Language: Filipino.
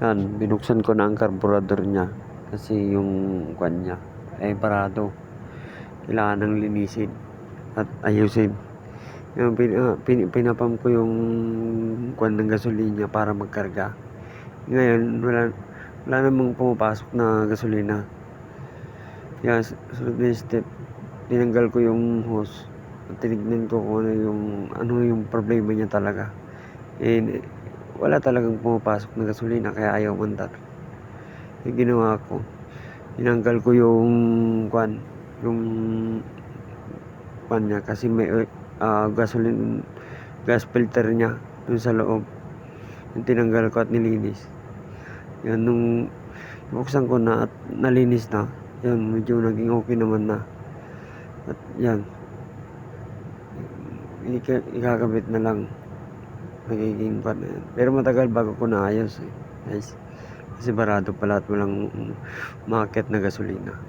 Yan, binuksan ko na ang carburetor niya kasi yung kwan niya ay parado. Kailangan nang linisin at ayusin. Yung pinapam ko yung kwan ng gasolina para magkarga. Ngayon, wala namang pumapasok na gasolina. Kaya sunod na step, tinanggal ko yung hose at tinignan ko kung ano yung problema niya talaga. And wala talagang pumapasok na gasolina kaya ayaw mandar. Yung ginawa ko, tinanggal ko yung niya kasi may gas filter niya dun sa loob. Yung tinanggal ko at nilinis. Yan, nung buksan ko na at nalinis na, yan, medyo naging okay naman na. At yan, ikakabit na lang. Magiging na yan. Pero matagal bago ko naayos guys. Kasi barado pala at walang umaakit na gasolina.